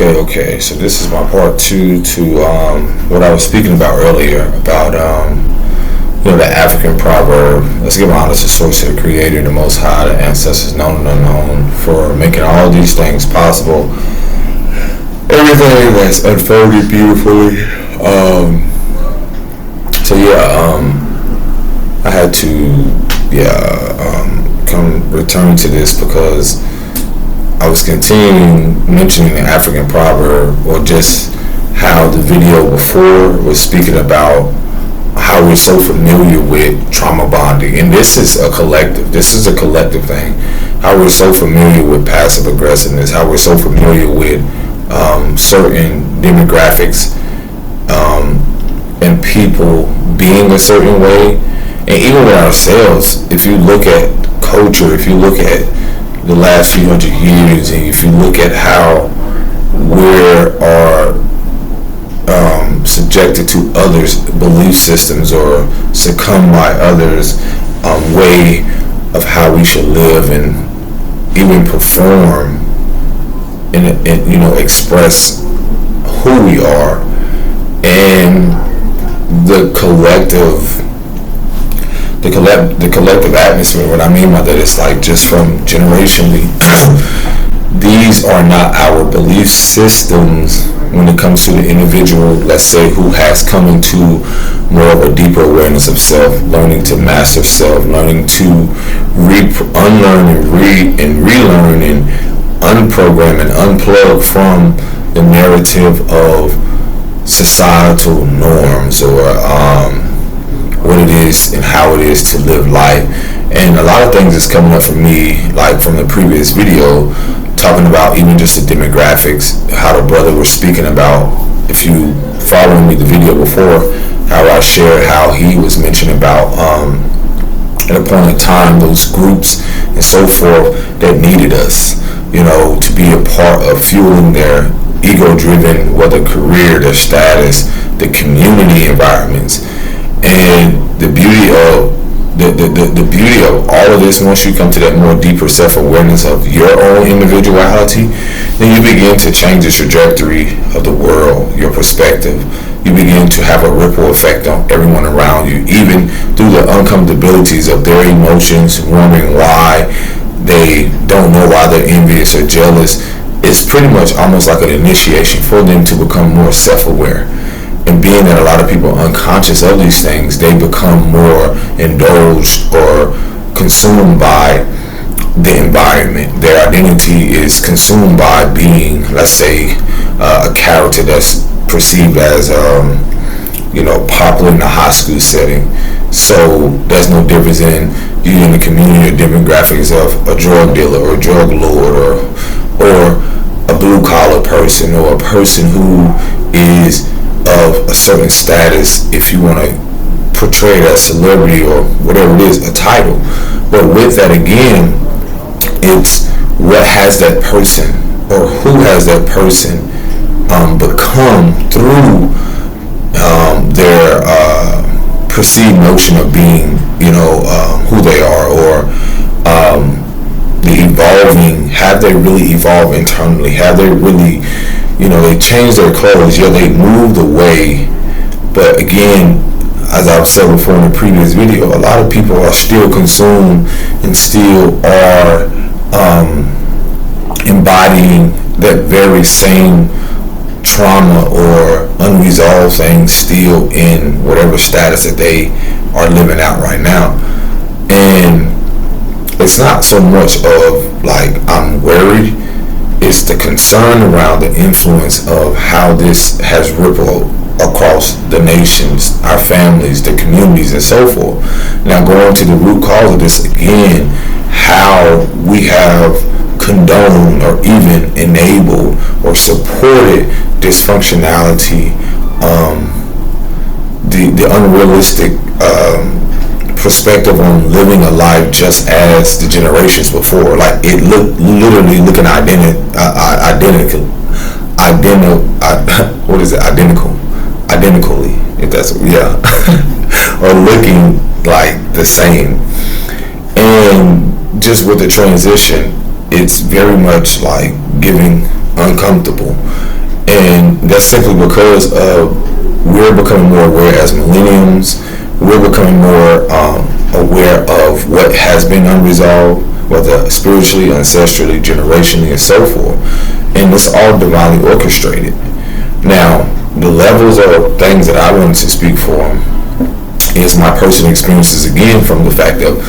Okay. So this is my part two to what I was speaking about earlier about the African proverb. Let's give honor to source, to the Creator, the Most High, the ancestors known and unknown, for making all these things possible. Everything that's unfolded beautifully. I had to come return to this because I was continuing mentioning the African proverb, or just how the video before was speaking about how we're so familiar with trauma bonding. And this is a collective thing. How we're so familiar with passive aggressiveness, how we're so familiar with certain demographics and people being a certain way. And even with ourselves, if you look at culture, if you look at the last few hundred years, and if you look at how we are subjected to others' belief systems, or succumb by others' way of how we should live and even perform and express who we are, and the collective atmosphere. What I mean by that is, like, just from generationally, these are not our belief systems when it comes to the individual, let's say, who has come into more of a deeper awareness of self, learning to master self, learning to unlearn and relearn and unprogram and unplug from the narrative of societal norms, or what it is and how it is to live life. And a lot of things is coming up for me, like from the previous video, talking about even just the demographics, how the brother was speaking about, if you following me the video before, how I shared how he was mentioning about at a point in time those groups and so forth that needed us, to be a part of fueling their ego-driven, whether career, their status, the community environments. And the beauty of the beauty of all of this, once you come to that more deeper self-awareness of your own individuality, then you begin to change the trajectory of the world, your perspective. You begin to have a ripple effect on everyone around you, even through the uncomfortabilities of their emotions, wondering why they don't know, why they're envious or jealous. It's pretty much almost like an initiation for them to become more self-aware. And being that a lot of people are unconscious of these things, they become more indulged or consumed by the environment. Their identity is consumed by being, let's say, a character that's perceived as, popular in a high school setting. So there's no difference in you in the community or demographics of a drug dealer or a drug lord or a blue collar person, or a person who is of a certain status, if you want to portray that celebrity or whatever it is, a title. But with that, again, it's what has that person, or who has that person become through their perceived notion of being, who they are, or the evolving. Have they really evolved internally? Have they really, they changed their clothes? Yeah, they moved away. But again, as I've said before in the previous video, a lot of people are still consumed and still are embodying that very same trauma or unresolved things still in whatever status that they are living out right now. And it's not so much of like I'm worried, it's the concern around the influence of how this has rippled across the nations, our families, the communities, and so forth. Now, going to the root cause of this again, how we have condoned or even enabled or supported dysfunctionality, the unrealistic perspective on living a life just as the generations before. Like, it literally looking identically, if that's, or looking like the same. And just with the transition, it's very much like giving uncomfortable. And that's simply because we're becoming more aware as millenniums. We're becoming more aware of what has been unresolved, whether spiritually, ancestrally, generationally, and so forth. And it's all divinely orchestrated. Now, the levels of things that I wanted to speak for is my personal experiences, again, from the fact of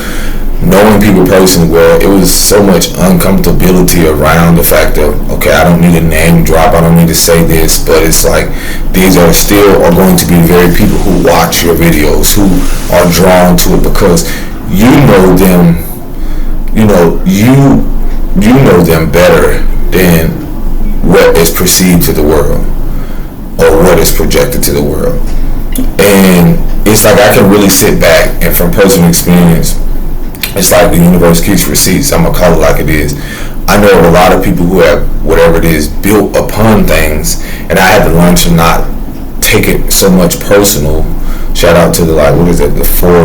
knowing people personally, where it was so much uncomfortability around the fact of, okay, I don't need a name drop, I don't need to say this, but it's like these are going to be very people who watch your videos, who are drawn to it because you know them, you know them better than what is perceived to the world or what is projected to the world. And it's like I can really sit back and, from personal experience, it's like the universe keeps receipts. I'm gonna call it like it is. I know of a lot of people who have, whatever it is, built upon things, and I had to learn to not take it so much personal. Shout out to the, like, what is it? The four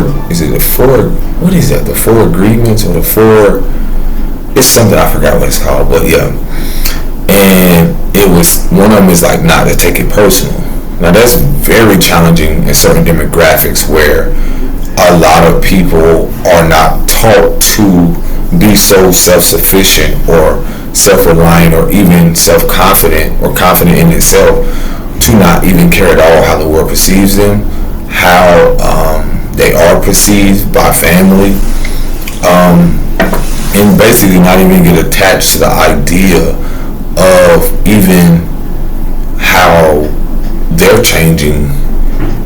agreements, or the four? It's something, I forgot what it's called, but yeah. And it was, one of them is like not to take it personal. Now that's very challenging in certain demographics where a lot of people are not taught to be so self-sufficient or self-reliant or even self-confident or confident in itself, to not even care at all how the world perceives them, how they are perceived by family, and basically not even get attached to the idea of even how they're changing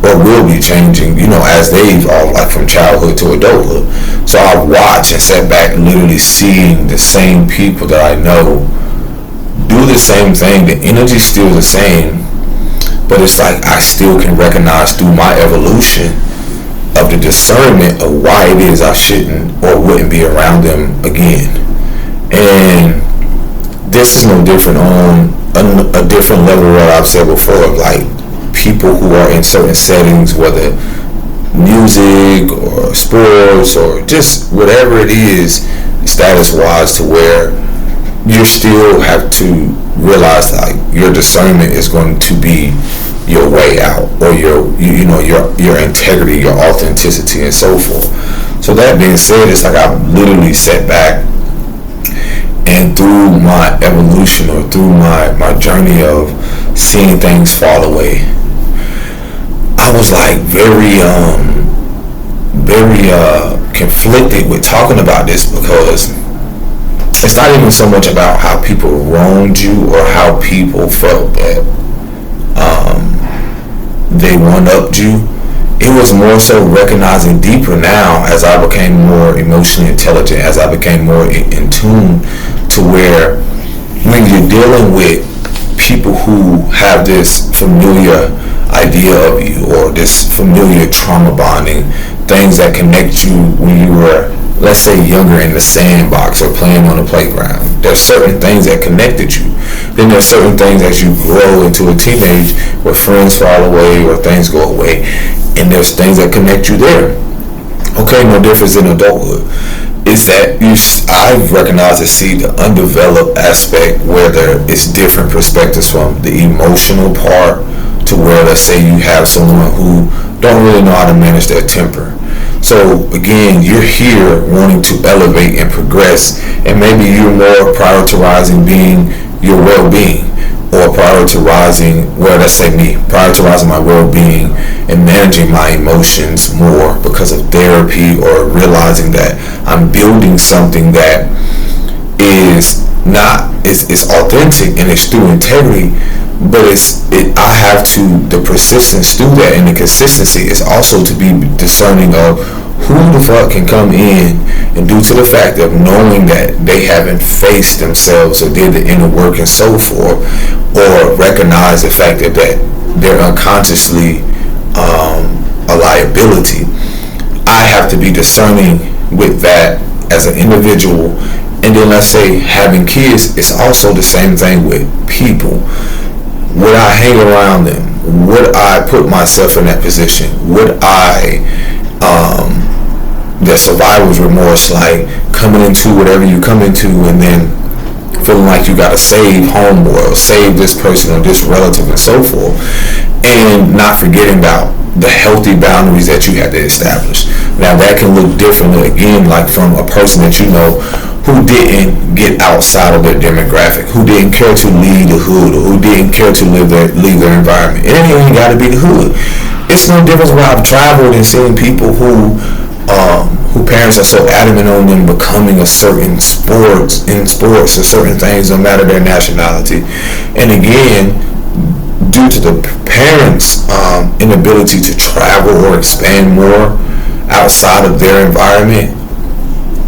or will be changing, as they evolve, like from childhood to adulthood. So I've watched and sat back literally seeing the same people that I know do the same thing. The energy's still the same, but it's like I still can recognize through my evolution of the discernment of why it is I shouldn't or wouldn't be around them again. And this is no different on a different level of what I've said before, like people who are in certain settings, whether music or sports or just whatever it is, status wise, to where you still have to realize like your discernment is going to be your way out, or your integrity, your authenticity, and so forth. So that being said, it's like I've literally sat back, and through my evolution or through my journey of seeing things fall away, I was like very conflicted with talking about this, because it's not even so much about how people wronged you or how people felt that they one-upped you. It was more so recognizing deeper now, as I became more emotionally intelligent, as I became more in tune to where when you're dealing with people who have this familiar idea of you, or this familiar trauma bonding, things that connect you when you were, let's say, younger in the sandbox or playing on the playground. There's certain things that connected you. Then there's certain things as you grow into a teenage where friends fall away or things go away, and there's things that connect you there. Okay, no difference in adulthood. Is that I've recognized to see the undeveloped aspect where there is different perspectives, from the emotional part to where, let's say, you have someone who don't really know how to manage their temper. So again, you're here wanting to elevate and progress, and maybe you're more prioritizing being your well-being, or prioritizing my well-being and managing my emotions more because of therapy, or realizing that I'm building something that is authentic and it's through integrity, but I have to, the persistence through that and the consistency is also to be discerning of who the fuck can come in, and due to the fact of knowing that they haven't faced themselves or did the inner work and so forth, or recognize the fact that they're unconsciously a liability. I have to be discerning with that as an individual. And then, let's say, having kids, it's also the same thing with people. Would I hang around them? Would I put myself in that position? Would I the survivor's remorse, like coming into whatever you come into, and then feeling like you gotta save homeboy or save this person or this relative and so forth, and not forgetting about the healthy boundaries that you had to establish. Now that can look differently again, like from a person that you know who didn't get outside of their demographic, who didn't care to leave the hood, or who didn't care to leave their environment. It ain't even got to be the hood. It's no difference where I've traveled and seen people who parents are so adamant on them becoming a certain sports or certain things, no matter their nationality. And again, due to the parents' inability to travel or expand more outside of their environment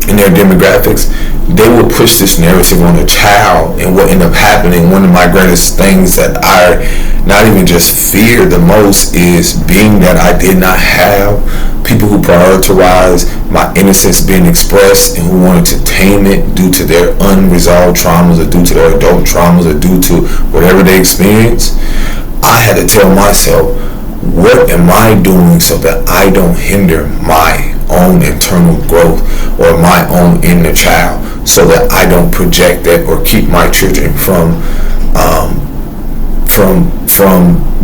and their demographics, they will push this narrative on a child. And what ended up happening, one of my greatest things that I not even just fear the most, is being that I did not have people who prioritize my innocence being expressed and who wanted to tame it due to their unresolved traumas or due to their adult traumas or due to whatever they experience. I had to tell myself, what am I doing so that I don't hinder my own internal growth or my own inner child, so that I don't project that or keep my children from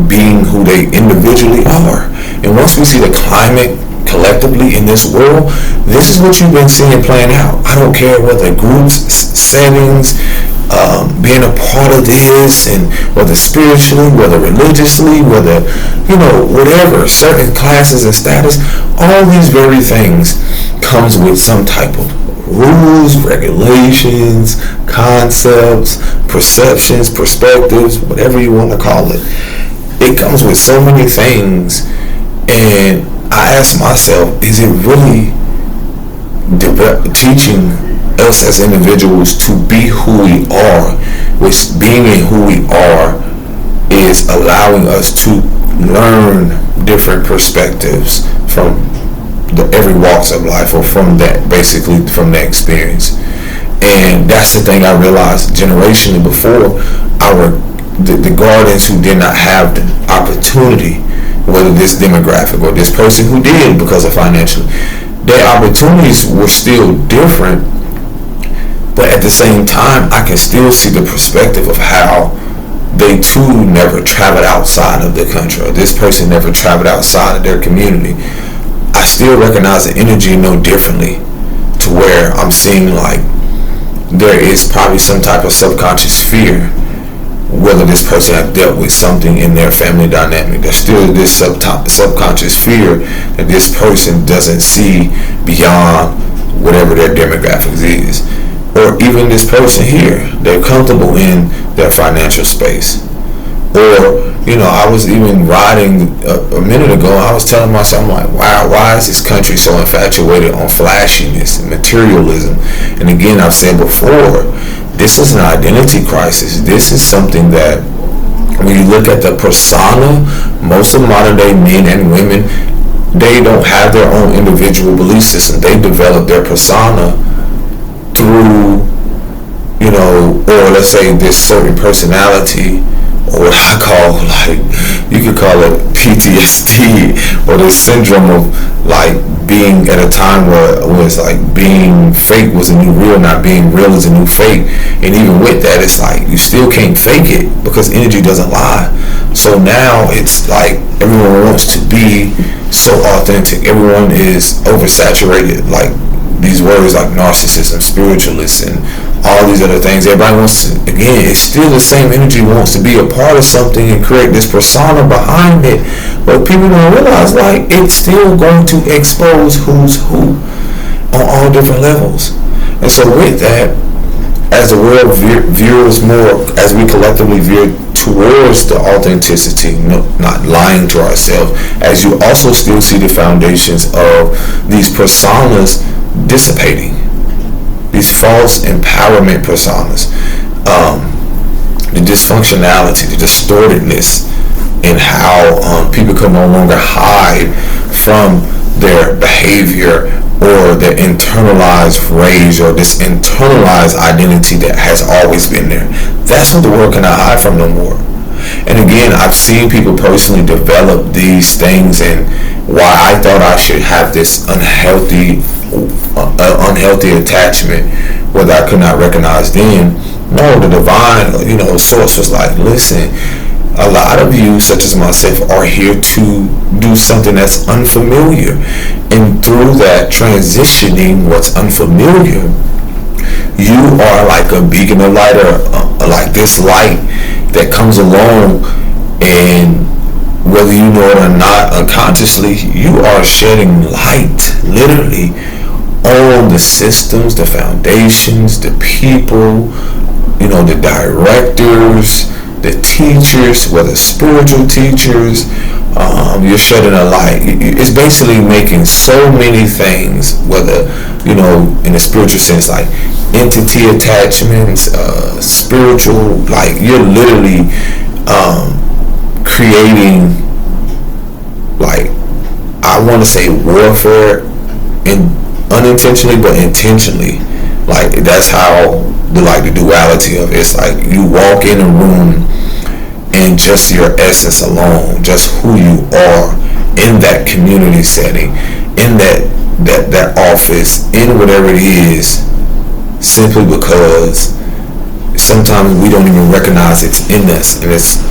being who they individually are. And once we see the climate collectively in this world, this is what you've been seeing playing out. I don't care whether groups, settings, being a part of this, and whether spiritually, whether religiously, whether, whatever, certain classes and status, all these very things comes with some type of rules, regulations, concepts, perceptions, perspectives, whatever you want to call it. It comes with so many things, and I ask myself, is it really teaching us as individuals to be who we are, which being in who we are is allowing us to learn different perspectives from every walks of life, or from that, basically from that experience. And that's the thing I realized generationally before. The guardians who did not have the opportunity, whether this demographic or this person who did because of financial, their opportunities were still different, but at the same time I can still see the perspective of how they too never traveled outside of the country, or this person never traveled outside of their community. I still recognize the energy no differently, to where I'm seeing like there is probably some type of subconscious fear, whether this person has dealt with something in their family dynamic. There's still this subconscious fear that this person doesn't see beyond whatever their demographics is. Or even this person here, they're comfortable in their financial space. Or, I was even riding a minute ago, I was telling myself, I'm like, wow, why is this country so infatuated on flashiness and materialism? And again, I've said before, this is an identity crisis. This is something that, when you look at the persona, most of modern day men and women, they don't have their own individual belief system. They develop their persona through, or let's say this certain personality, or what I call, you could call it PTSD, or this syndrome of being at a time where it's like being fake was a new real, not being real is a new fake. And even with that, it's like you still can't fake it because energy doesn't lie. So now it's like everyone wants to be so authentic. Everyone is oversaturated, like these words like narcissism, spiritualist, and all these other things. Everybody wants to, again, it's still the same energy, wants to be a part of something and create this persona behind it. But people don't realize, it's still going to expose who's who on all different levels. And so with that, as the world veers more, as we collectively veer towards the authenticity, not lying to ourselves, as you also still see the foundations of these personas dissipating, these false empowerment personas, the dysfunctionality, the distortedness in how people can no longer hide from their behavior or their internalized rage or this internalized identity that has always been there. That's what the world cannot hide from no more. And again, I've seen people personally develop these things, and why I thought I should have this unhealthy attachment, whether I could not recognize then, No, the divine, source was like, listen, a lot of you, such as myself, are here to do something that's unfamiliar. And through that transitioning what's unfamiliar, you are like a beacon of light, or like this light that comes along, and whether you know it or not, unconsciously, you are shedding light, literally, on the systems, the foundations, the people, the directors, the teachers, whether spiritual teachers. You're shedding a light. It's basically making so many things, whether, in a spiritual sense, like entity attachments, spiritual, like you're literally creating, like, I want to say warfare, and unintentionally but intentionally. Like, that's how the duality of it's like you walk in a room and just your essence alone, just who you are in that community setting, in that office, in whatever it is, simply because sometimes we don't even recognize it's in us,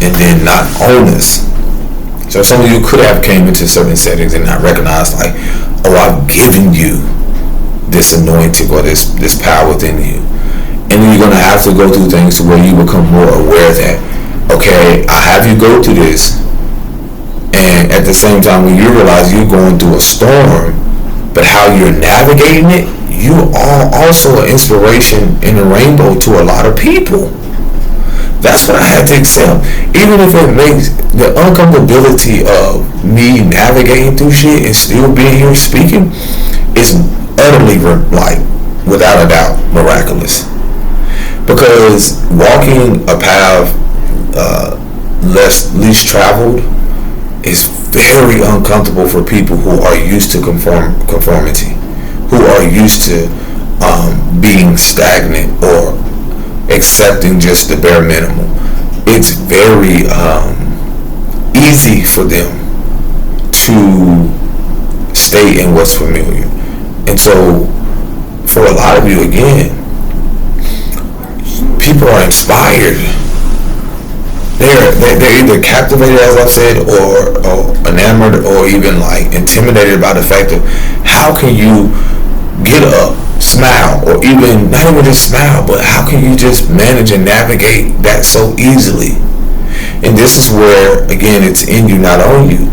and then not own us. So some of you could have came into certain settings and not recognized, like, oh, I've given you this anointing or this power within you. And then you're going to have to go through things to where you become more aware that, okay, I have you go through this. And at the same time, when you realize you're going through a storm, but how you're navigating it, you are also an inspiration and a rainbow to a lot of people. That's what I had to accept. Even if it makes the uncomfortability of me navigating through shit and still being here speaking, it's utterly, like, without a doubt, miraculous. Because walking a path least traveled is very uncomfortable for people who are used to conformity, who are used to being stagnant or accepting just the bare minimum. It's very easy for them to stay in what's familiar. And so for a lot of you, again, people are inspired. They're either captivated, as I've said, or enamored, or even like intimidated by the fact of how can you get up, smile, or even not even just smile, but how can you just manage and navigate that so easily? And this is where, again, it's in you, not on you.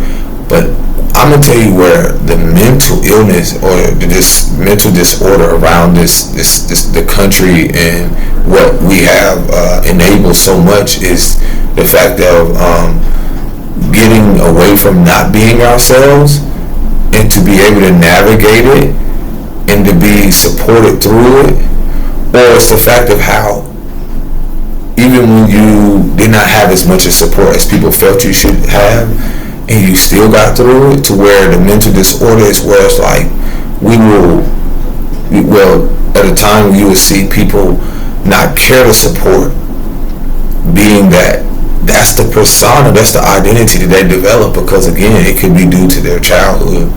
But I'm gonna tell you where the mental illness or this mental disorder around the country and what we have enabled so much is the fact of getting away from not being ourselves, and to be able to navigate it and to be supported through it. Or it's the fact of how even when you did not have as much support as people felt you should have, and you still got through it, to where the mental disorder is where it's like at a time you would see people not care to support, being that's the persona, that's the identity that they develop, because again, it could be due to their childhood,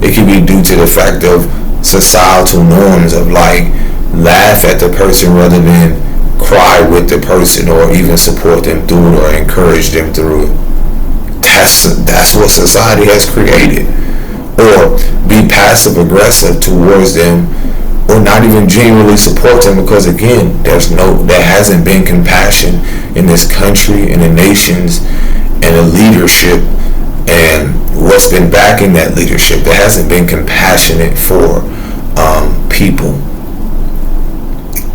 it could be due to the fact of societal norms of like laugh at the person rather than cry with the person or even support them through it or encourage them through it. That's what society has created. Or be passive aggressive towards them, or not even genuinely support them, because again, there hasn't been compassion in this country, in the nations, and the leadership, and what's been backing that leadership. There hasn't been compassionate for people.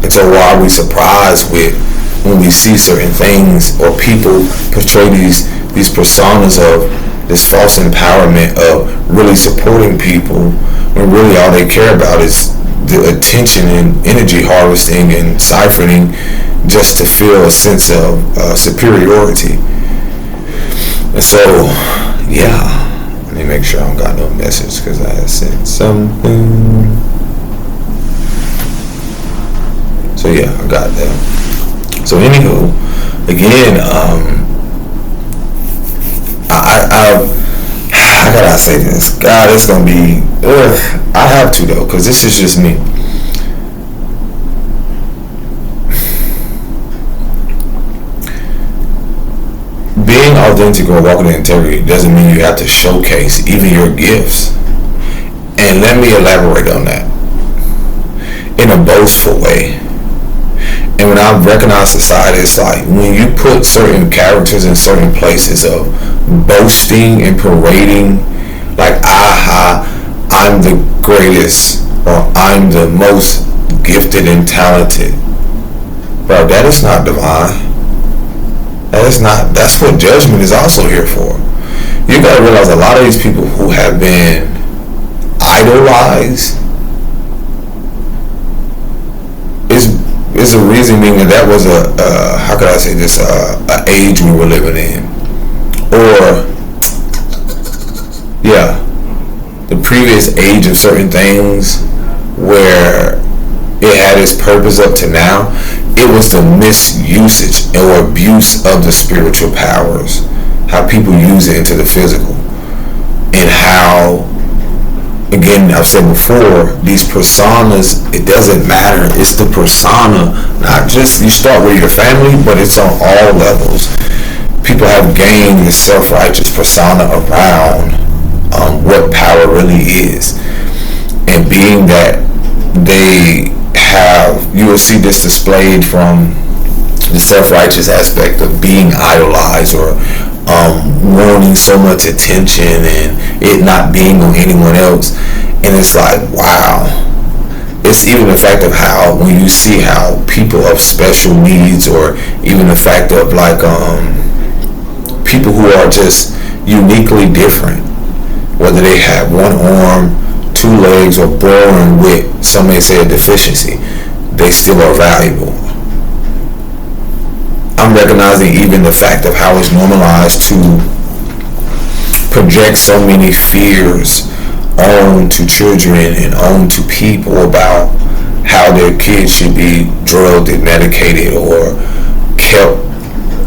And so why are we surprised when we see certain things, or people portray these personas of this false empowerment of really supporting people, when really all they care about is the attention and energy harvesting and ciphering, just to feel a sense of superiority. And so, yeah, let me make sure I don't got no message, because I sent something. So yeah, I got that. So anywho, again, how can I say this? God, it's gonna be. I have to though, because this is just me. being authentic or walking in integrity doesn't mean you have to showcase even your gifts. And let me elaborate on that. In a boastful way. And when I recognize society, it's like when you put certain characters in certain places of boasting and parading, like, I'm the greatest, or I'm the most gifted and talented. Bro, that is not divine. That's what judgment is also here for. You gotta realize a lot of these people who have been idolized is a reason being that was how could I say this, a age we were living in, or the previous age of certain things where it had its purpose up to now. It was the misusage or abuse of the spiritual powers, how people use it into the physical, and how, again, I've said before, these personas, it doesn't matter. It's the persona, not just, you start with your family, but it's on all levels. People have gained this self-righteous persona around what power really is. And being that they have, you will see this displayed from the self-righteous aspect of being idolized, or wanting so much attention and it not being on anyone else. And it's like, wow. It's even the fact of how, when you see how people of special needs, or even the fact of like people who are just uniquely different, whether they have one arm, two legs, or born with, some may say, a deficiency, they still are valuable. I'm recognizing even the fact of how it's normalized to project so many fears onto children and onto people about how their kids should be drugged and medicated, or kept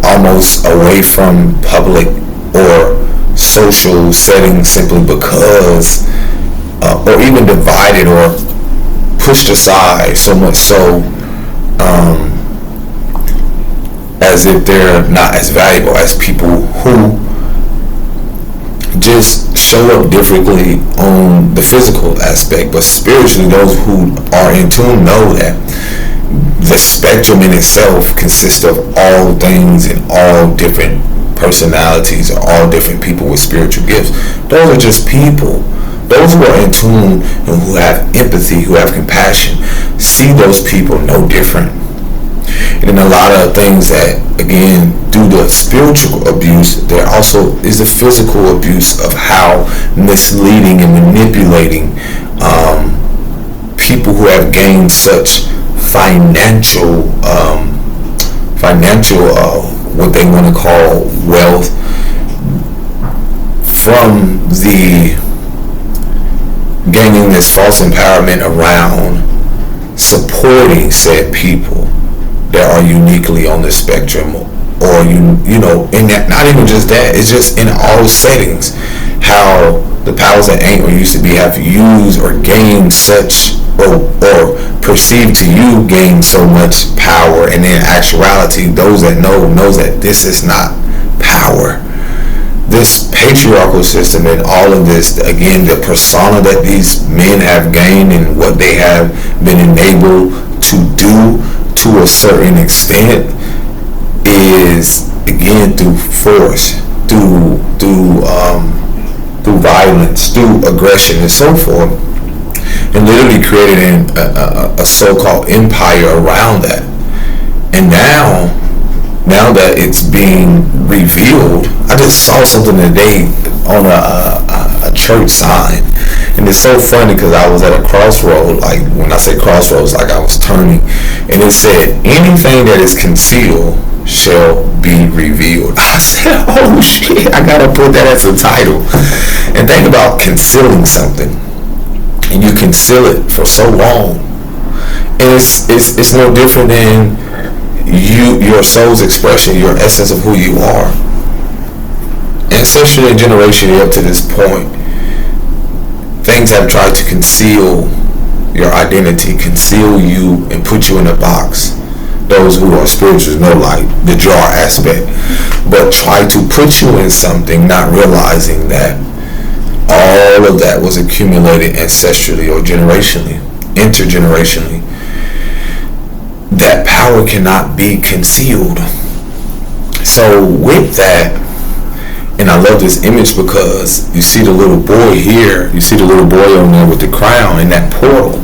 almost away from public or social settings simply because, or even divided or pushed aside, so much so as if they're not as valuable as people who just show up differently on the physical aspect, but spiritually, those who are in tune know that the spectrum in itself consists of all things and all different personalities, or all different people with spiritual gifts. Those are just people. Those who are in tune and who have empathy, who have compassion, see those people no different. And then a lot of things that, again, through the spiritual abuse, there also is the physical abuse of how misleading and manipulating people who have gained such financial, what they want to call wealth, from the gaining this false empowerment around supporting said people that are uniquely on the spectrum, or you know, and that, not even just that, it's just in all settings, how the powers that ain't or used to be have used or gained such, or perceived to you gain so much power, and in actuality, those that knows that this is not power. This patriarchal system and all of this, again, the persona that these men have gained and what they have been enabled to do to a certain extent, is, again, through force, through violence, through aggression, and so forth, and literally created a so-called empire around that. And now that it's being revealed, I just saw something today on a church sign, and it's so funny because I was at a crossroad. Like, when I say crossroads, like I was turning, and it said, anything that is concealed shall be revealed. I said, oh shit, I gotta put that as a title. And think about concealing something, and you conceal it for so long, and it's no different than your soul's expression, your essence of who you are. And especially in generation up to this point, things have tried to conceal your identity, conceal you, and put you in a box. those who are spirituals know, like the jar aspect, but try to put you in something, not realizing that all of that was accumulated ancestrally or generationally, intergenerationally. That power cannot be concealed. So with that, and I love this image because you see the little boy here, you see the little boy on there with the crown in that portal.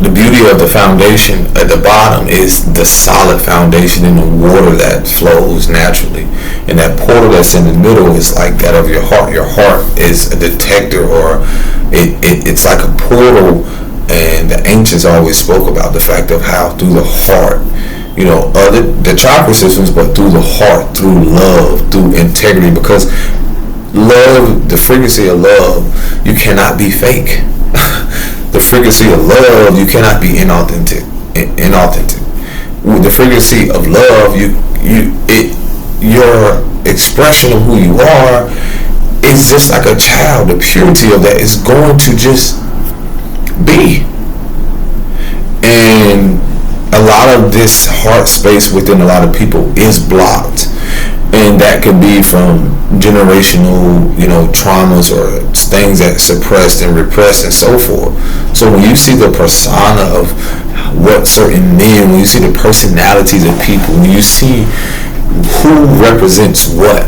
The beauty of the foundation at the bottom is the solid foundation in the water that flows naturally. And that portal that's in the middle is like that of your heart. Your heart is a detector, or it's like a portal. And the ancients always spoke about the fact of how through the heart, the chakra systems, but through the heart, through love, through integrity, because love, the frequency of love, you cannot be fake. The frequency of love, you cannot be inauthentic. With the frequency of love, your expression of who you are is just like a child. The purity of that is going to just be. And a lot of this heart space within a lot of people is blocked, and that could be from generational traumas or things that suppressed and repressed and so forth. So when you see the persona of what certain men, when you see the personalities of people, when you see who represents what,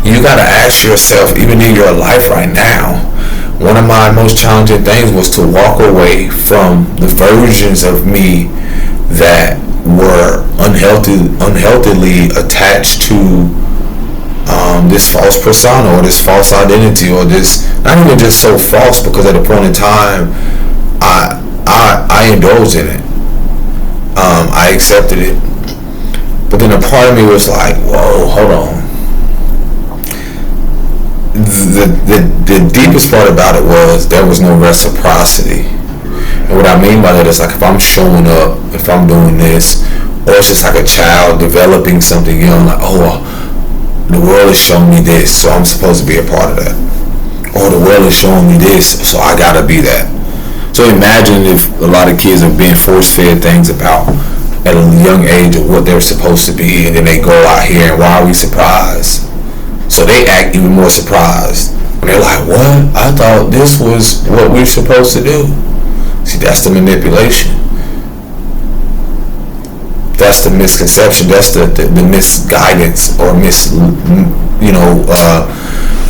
you got to ask yourself, even in your life right now, one of my most challenging things was to walk away from the versions of me that were unhealthily attached to this false persona or this false identity, or this, not even just so false, because at a point in time I indulged in it. I accepted it, but then a part of me was like, whoa, hold on. The deepest part about it was there was no reciprocity. And what I mean by that is, like, if I'm showing up, if I'm doing this, or it's just like a child developing something young, like, the world is showing me this, so I'm supposed to be a part of that. Or the world is showing me this, so I gotta be that. So imagine if a lot of kids are being force-fed things about at a young age of what they're supposed to be, and then they go out here and why are we surprised? So they act even more surprised. And they're like, what? I thought this was what we're supposed to do. See, that's the manipulation. That's the misconception. That's the misguidance, or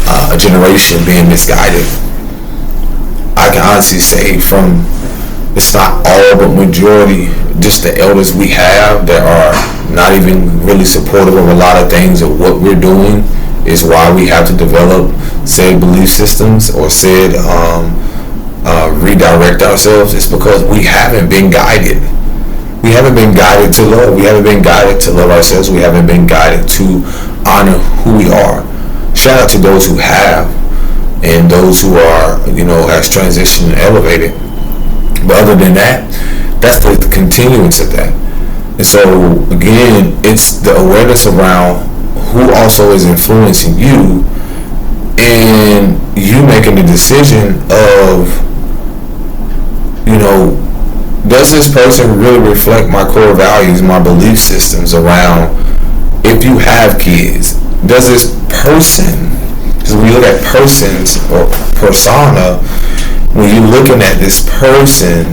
a generation being misguided. I can honestly say, from, it's not all, but majority, just the elders we have that are not even really supportive of a lot of things of what we're doing, is why we have to develop said belief systems or said redirect ourselves. It's because we haven't been guided. We haven't been guided to love. We haven't been guided to love ourselves. We haven't been guided to honor who we are. Shout out to those who have, and those who are, has transitioned and elevated. But other than that, that's the continuance of that. And so again, it's the awareness around who also is influencing you, and you making the decision of, does this person really reflect my core values, my belief systems around, if you have kids, does this person, because when you look at persons or persona, when you're looking at this person,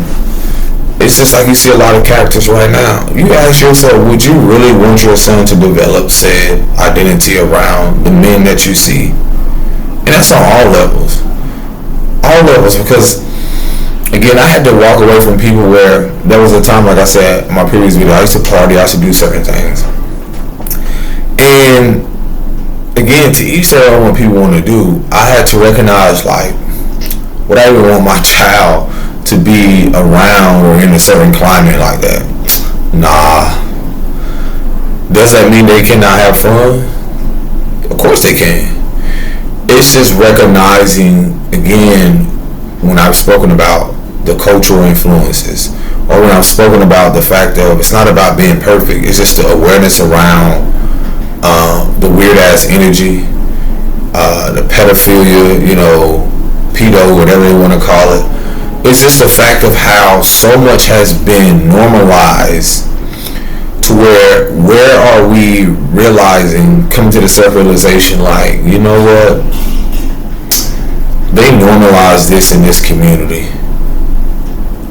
it's just like you see a lot of characters right now. You ask yourself, would you really want your son to develop said identity around the men that you see? And that's on all levels. All levels, because again, I had to walk away from people where there was a time, like I said in my previous video, I used to party, I used to do certain things. And again, to each their own, what people want to do, I had to recognize, like, would I even want my child to be around or in a certain climate like that? Nah. Does that mean they cannot have fun? Of course they can. It's just recognizing, again, when I've spoken about the cultural influences, or when I've spoken about the fact of it's not about being perfect, it's just the awareness around the weird ass energy, the pedophilia, pedo, whatever you want to call it, It's just a fact of how so much has been normalized to where are we realizing, coming to the self-realization, like, you know what, they normalize this in this community.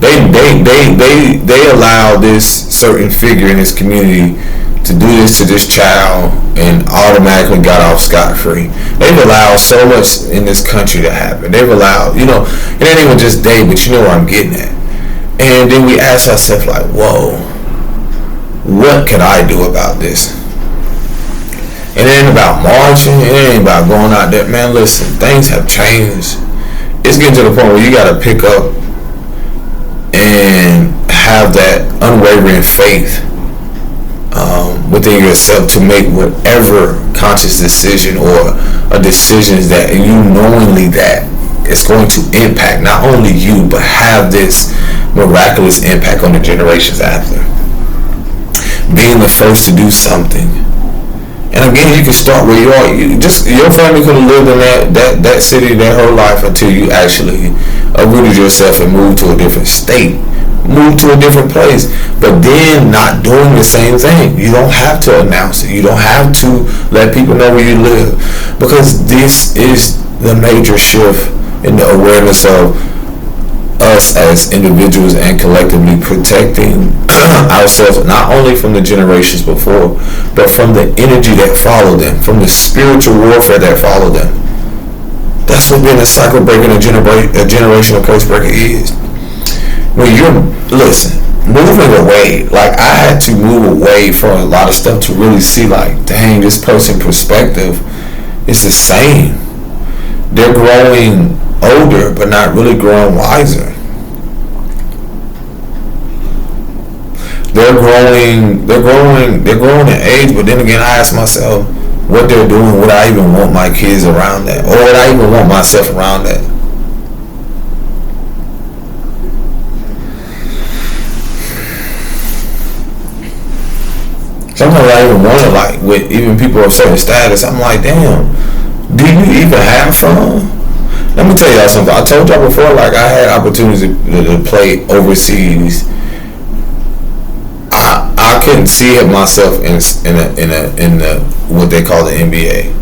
They allow this certain figure in this community to do this to this child and automatically got off scot-free. They've allowed so much in this country to happen. They've allowed, it ain't even just they, but you know where I'm getting at. And then we ask ourselves, like, whoa, what can I do about this? It ain't about marching. It ain't about going out there. Man, listen, things have changed. It's getting to the point where you got to pick up and have that unwavering faith within yourself to make whatever conscious decision or a decisions that you knowingly that it's going to impact not only you but have this miraculous impact on the generations after. Being the first to do something. And again, you can start where you are. Your family could have lived in that city their whole life until you actually uprooted yourself and moved to a different state, moved to a different place. But then not doing the same thing. You don't have to announce it. You don't have to let people know where you live, because this is the major shift in the awareness of us as individuals and collectively protecting ourselves, not only from the generations before, but from the energy that followed them, from the spiritual warfare that followed them. That's what being a cycle breaker and a generational curse breaker is. When you're, moving away, like I had to move away from a lot of stuff to really see, like, dang, this person's perspective is the same. They're growing older, but not really growing wiser. They're growing in age, but then again, I ask myself what they're doing. Would I even want my kids around that, or would I even want myself around that? Sometimes I even wonder, like, with even people of certain status, I'm like, damn, do you even have fun? Let me tell y'all something. I told y'all before, like, I had opportunities to play overseas. I couldn't see it myself in the what they call the NBA.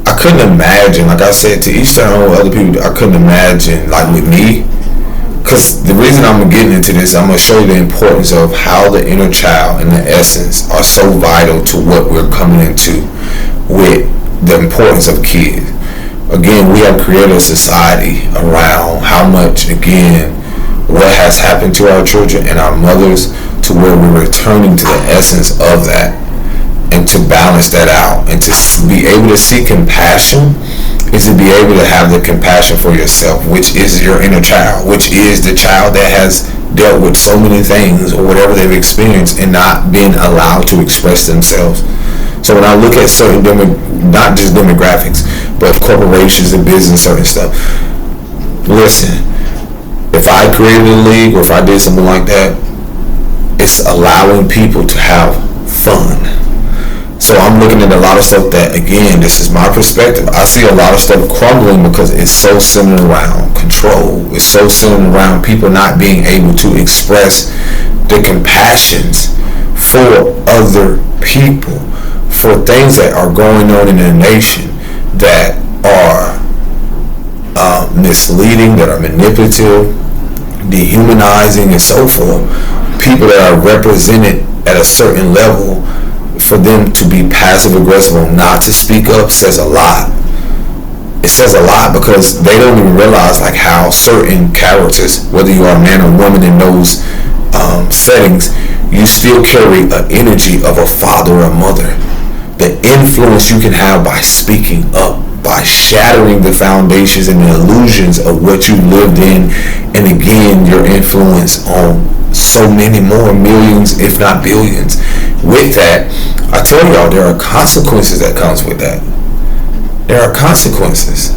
I couldn't imagine, like I said, to each their own. Other people, I couldn't imagine, like, with me. Because the reason I'm getting into this, I'm going to show you the importance of how the inner child and the essence are so vital to what we're coming into with the importance of kids. Again, we have created a society around how much, again, what has happened to our children and our mothers, to where we're returning to the essence of that, and to balance that out, and to be able to see compassion is to be able to have the compassion for yourself, which is your inner child, which is the child that has dealt with so many things or whatever they've experienced and not been allowed to express themselves. So when I look at certain not just demographics, but corporations and business, certain stuff, listen, if I created a league or if I did something like that, it's allowing people to have fun. So I'm looking at a lot of stuff that, again, this is my perspective. I see a lot of stuff crumbling because it's so centered around control. It's so centered around people not being able to express the compassions for other people, for things that are going on in the nation that are misleading, that are manipulative, dehumanizing, and so forth. People that are represented at a certain level, for them to be passive aggressive or not to speak up says a lot. It says a lot because they don't even realize, like, how certain characters, whether you are a man or woman in those settings, you still carry an energy of a father or a mother. The influence you can have by speaking up, by shattering the foundations and the illusions of what you lived in, and again, your influence on so many more, millions, if not billions. With that, I tell y'all, there are consequences that comes with that. There are consequences.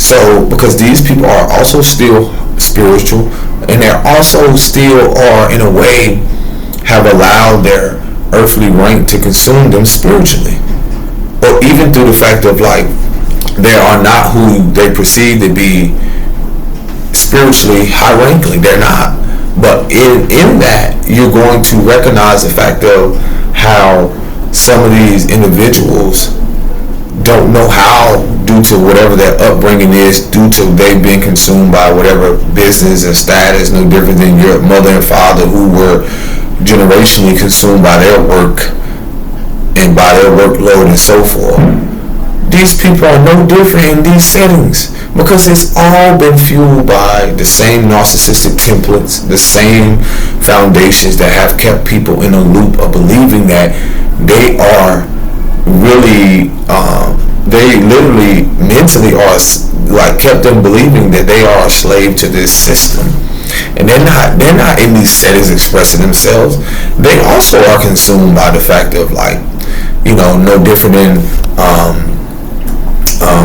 So, because these people are also still spiritual, and they're also still are, in a way, have allowed their earthly rank to consume them spiritually. Or even through the fact of, like, they are not who they perceive to be spiritually high ranking. They're not. But in that, you're going to recognize the fact of how some of these individuals don't know how, due to whatever their upbringing is, due to they being consumed by whatever business and status, no different than your mother and father who were generationally consumed by their work and by their workload and so forth. These people are no different in these settings because it's all been fueled by the same narcissistic templates, the same foundations that have kept people in a loop of believing that they are really, they literally mentally are like kept them believing that they are a slave to this system. And they're not in these settings expressing themselves. They also are consumed by the fact of, like, you know, no different than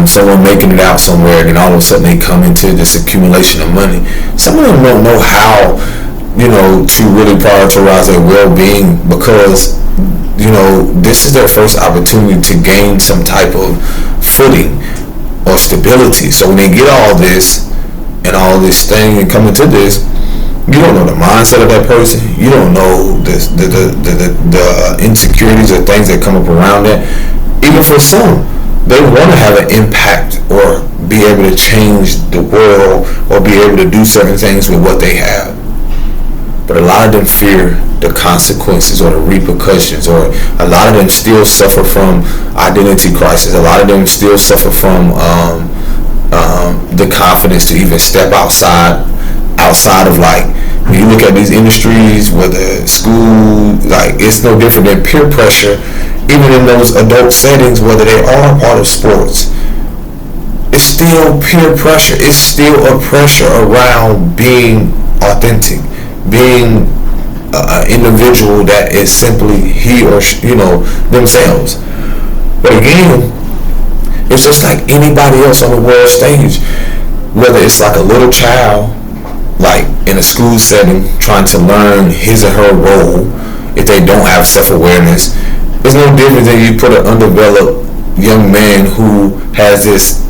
someone making it out somewhere, and then all of a sudden they come into this accumulation of money. Some of them don't know how, you know, to really prioritize their well-being because, you know, this is their first opportunity to gain some type of footing or stability. So when they get all this and all this thing and come into this, you don't know the mindset of that person. You don't know the insecurities or things that come up around that. Even for some, they want to have an impact or be able to change the world or be able to do certain things with what they have. But a lot of them fear the consequences or the repercussions, or a lot of them still suffer from identity crisis. A lot of them still suffer from the confidence to even step outside of, like, when you look at these industries, whether school, like, it's no different than peer pressure. Even in those adult settings, whether they are part of sports, it's still peer pressure. It's still a pressure around being authentic, being an individual that is simply he or she, you know, themselves. But again, it's just like anybody else on the world stage. Whether it's like a little child, like in a school setting, trying to learn his or her role, if they don't have self-awareness, it's no different than you put an undeveloped young man who has this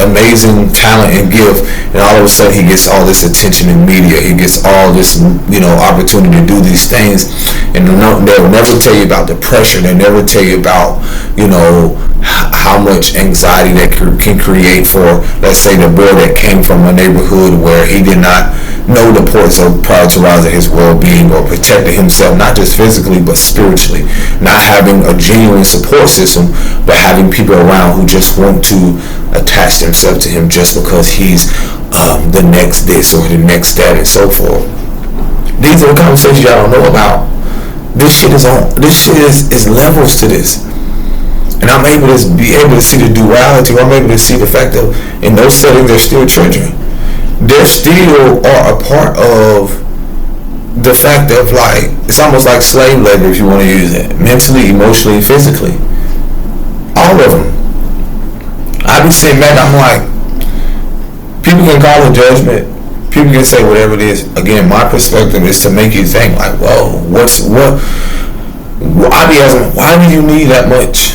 amazing talent and gift, and all of a sudden he gets all this attention in media. He gets all this, you know, opportunity to do these things, and they'll never tell you about the pressure. They'll never tell you about, you know, how much anxiety that can create for, let's say, the boy that came from a neighborhood where he did not know the importance of prioritizing his well-being or protecting himself, not just physically but spiritually, not having a genuine support system, but having people around who just want to attach themselves to him just because he's the next this or the next that and so forth. These are the conversations y'all don't know about. This shit is levels to this. And I'm able to be able to see the duality. I'm able to see the fact that in those settings they're still children. They still are a part of the fact of, like, it's almost like slave labor, if you want to use it, mentally, emotionally, physically. All of them. I be sitting back, I'm like, people can call it judgment. People can say whatever it is. Again, my perspective is to make you think, like, whoa, I be asking, why do you need that much?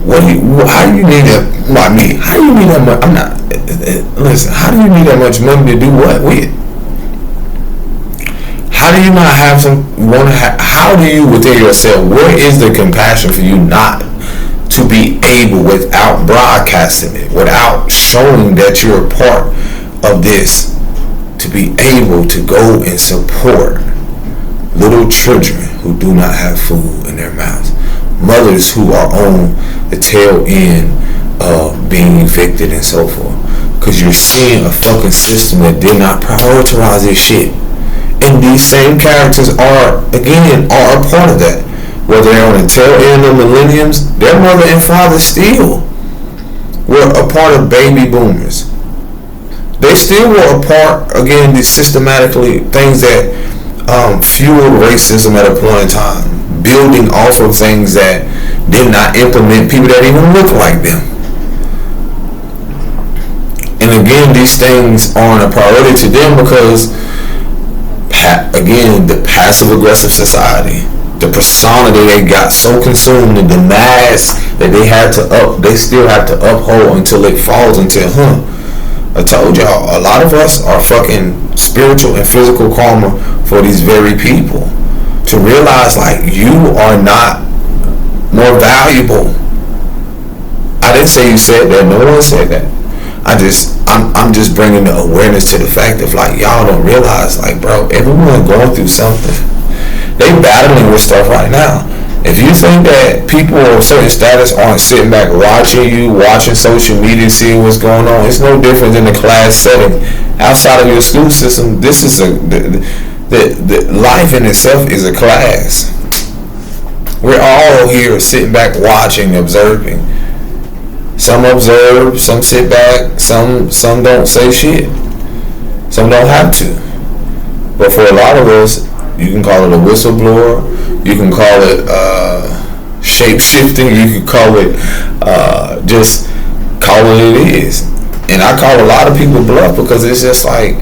How do you need that? How do you need that much? Listen, how do you need that much money to do what with? How do you not have how do you within yourself, where is the compassion for you not to be able, without broadcasting it, without showing that you're a part of this, to be able to go and support little children who do not have food in their mouths, mothers who are on the tail end of being evicted and so forth, because you're seeing a fucking system that did not prioritize this shit. And these same characters are a part of that. Whether they're on the tail end of millenniums, their mother and father still were a part of baby boomers. They still were a part, again, these systematically things that fueled racism at a point in time, building off of things that did not implement people that even look like them. And again, these things aren't a priority to them because, again, the passive-aggressive society, the persona that they got so consumed in, the mask that they still have to uphold until it falls into, I told y'all, a lot of us are fucking spiritual and physical karma for these very people. To realize, like, you are not more valuable. I didn't say you said that. No one said that. I'm just bringing the awareness to the fact of, like, y'all don't realize, like, bro, everyone going through something. They battling with stuff right now. If you think that people of certain status aren't sitting back watching you, watching social media, seeing what's going on, it's no different than the class setting. Outside of your school system, this is the life in itself is a class. We're all here sitting back watching, observing. Some observe, some sit back, some don't say shit. Some don't have to. But for a lot of us, you can call it a whistleblower, you can call it shape-shifting, you can call it just call it is. And I call a lot of people bluff because it's just like,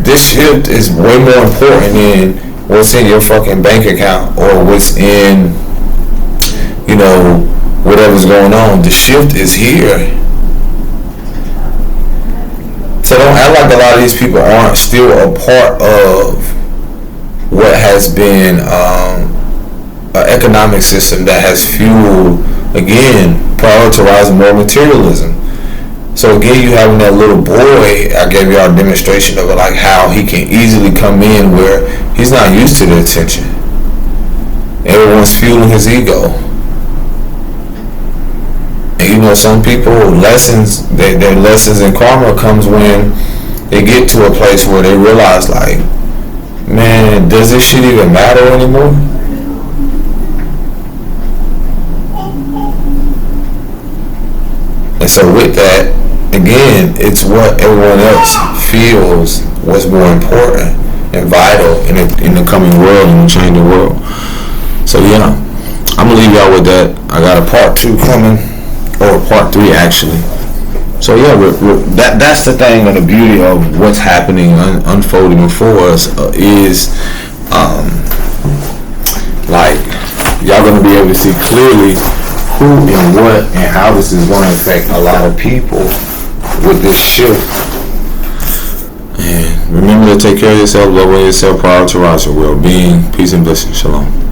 this shift is way more important than what's in your fucking bank account or what's in, you know, whatever's going on. The shift is here. So don't act like a lot of these people aren't still a part of what has been an economic system that has fueled, again, prioritizing more materialism. So again, you having that little boy, I gave y'all a demonstration of it, like how he can easily come in where he's not used to the attention. Everyone's fueling his ego. And you know, some people, lessons, their lessons in karma comes when they get to a place where they realize, like, man, does this shit even matter anymore? And so with that, again, it's what everyone else feels was more important and vital in the coming world and the changing world. So yeah, I'm gonna leave y'all with that. I got a part 2 coming, or part 3 actually. So yeah, that's the thing, and the beauty of what's happening, unfolding before us is, like, y'all gonna be able to see clearly who and what and how this is going to affect a lot of people with this shift. And remember to take care of yourself, love yourself, prioritize your well-being. Peace and blessings. Shalom.